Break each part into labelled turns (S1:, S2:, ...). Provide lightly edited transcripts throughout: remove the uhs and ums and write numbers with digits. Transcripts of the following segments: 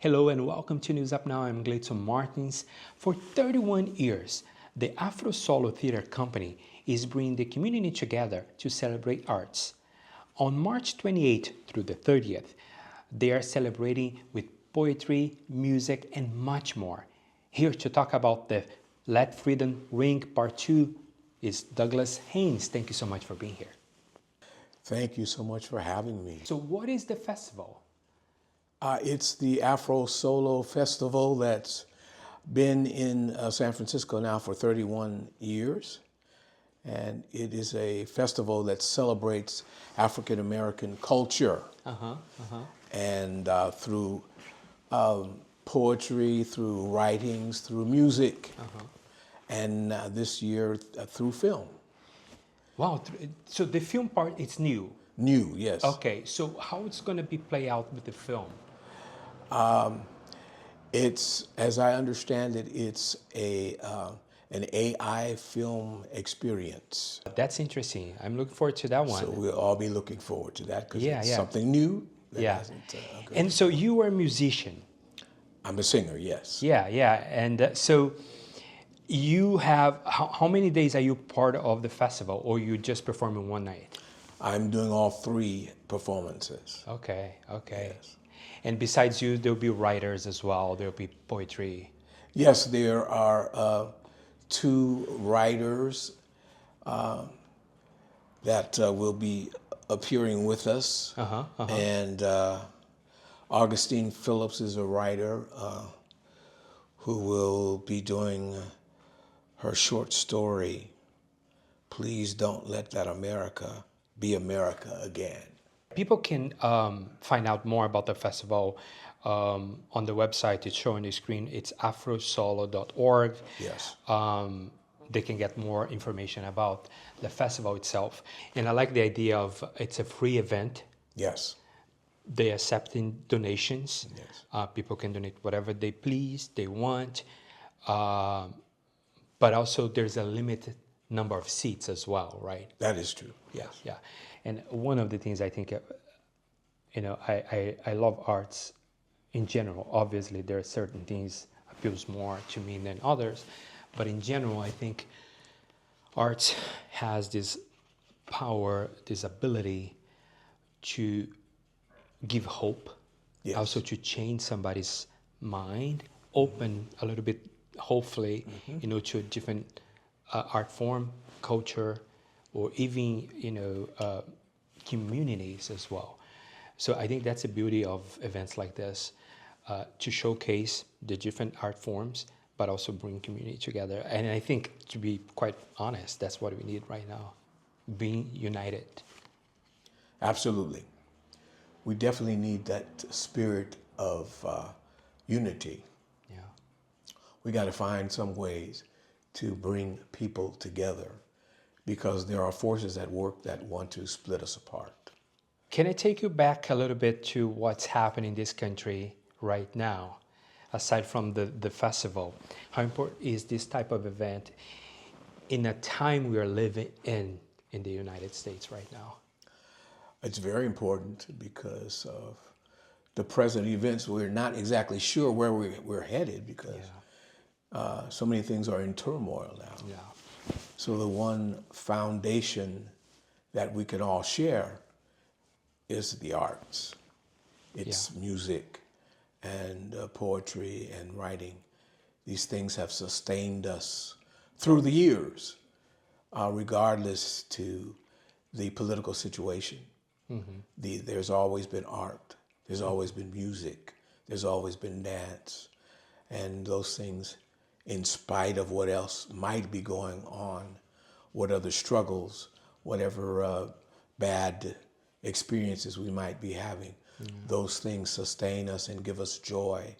S1: Hello and welcome to News Up Now. I'm Gleison Martins. For 31 years, the AfroSolo Theater Company is bringing the community together to celebrate arts. On March 28th through the 30th, they are celebrating with poetry, music, and much more. Here to talk about the Let Freedom Ring Part 2 is Douglas Haynes. Thank you so much for being here.
S2: Thank you so much for having me.
S1: So what is the festival?
S2: It's the AfroSolo Festival that's been in San Francisco now for 31 years. And it is a festival that celebrates African American culture. And through poetry, through writings, through music, and this year through film.
S1: Wow, so the film part, it's new.
S2: New, yes.
S1: Okay, so how it's going to be play out with the film?
S2: It's, as I understand it, it's an AI film experience.
S1: That's interesting. I'm looking forward to that one.
S2: So we'll all be looking forward to that because it's
S1: yeah.
S2: something new. That
S1: Yeah.
S2: hasn't,
S1: And so you are a musician.
S2: I'm a singer, yes.
S1: Yeah. And so you have, how many days are you part of the festival, or you just performing one night?
S2: I'm doing all three performances.
S1: Okay.
S2: Yes.
S1: And besides you, there'll be writers as well. There'll be poetry.
S2: Yes, there are two writers that will be appearing with us. And Augustine Phillips is a writer who will be doing her short story, Please Don't Let That America Be America Again.
S1: People can find out more about the festival on the website. It's showing the screen. It's afrosolo.org.
S2: Yes.
S1: They can get more information about the festival itself. And I like the idea of it's a free event.
S2: Yes.
S1: They accepting donations.
S2: Yes.
S1: People can donate whatever they please, they want. But also there's a limited number of seats as well, right?
S2: That is true.
S1: Yeah. And one of the things I think, I love arts in general. Obviously, there are certain things appeals more to me than others. But in general, I think arts has this power, this ability to give hope,
S2: Yes.
S1: also to change somebody's mind, open a little bit, hopefully, to a different art form, culture, or even, communities as well. So I think that's the beauty of events like this, to showcase the different art forms, but also bring community together. And I think, to be quite honest, that's what we need right now, being united.
S2: Absolutely. We definitely need that spirit of unity.
S1: Yeah.
S2: We got to find some ways to bring people together because there are forces at work that want to split us apart.
S1: Can I take you back a little bit to what's happening in this country right now, aside from the festival? How important is this type of event in a time we are living in the United States right now?
S2: It's very important because of the present events. We're not exactly sure where we're headed because so many things are in turmoil now.
S1: Yeah.
S2: So the one foundation that we can all share is the arts. It's music and poetry and writing. These things have sustained us through the years, regardless to the political situation. There's always been art. There's always been music. There's always been dance. And those things, in spite of what else might be going on, what other struggles, whatever bad experiences we might be having, those things sustain us and give us joy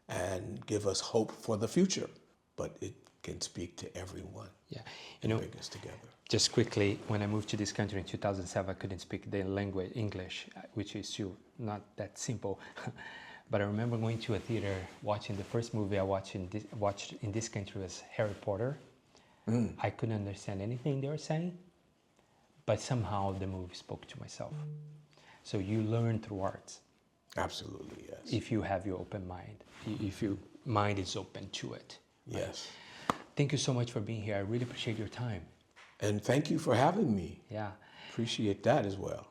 S2: and give us hope for the future. But it can speak to everyone.
S1: Yeah.
S2: Bring us together.
S1: Just quickly, when I moved to this country in 2007, I couldn't speak the language English, which is still not that simple. But I remember going to a theater, watching the first movie I watched in this country was Harry Potter. I couldn't understand anything they were saying, but somehow the movie spoke to myself. So you learn through arts.
S2: Absolutely, yes.
S1: If you have your open mind, if your mind is open to it.
S2: Yes.
S1: Thank you so much for being here. I really appreciate your time.
S2: And thank you for having me.
S1: Yeah.
S2: Appreciate that as well.